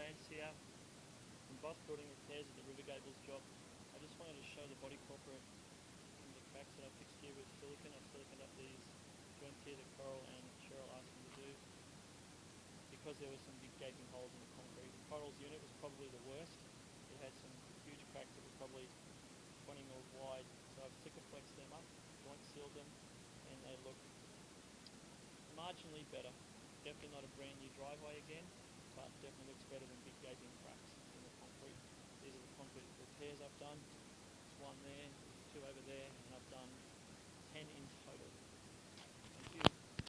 Lance here from Boss Building Repairs at the River Gables job. I just wanted to show the body corporate some of the cracks that I fixed here with silicon. I siliconed up these joints here that Coral and Cheryl asked me to do because there were some big gaping holes in the concrete. Coral's unit was probably the worst. It had some huge cracks that were probably 20 mil wide, so I've Sikaflexed them up, joint sealed them, and they look marginally better. Definitely not a brand new driveway again, but definitely looks better than big gaping cracks in the concrete. These are the concrete repairs I've done. There's one there, there's two over there, and I've done 10 in total.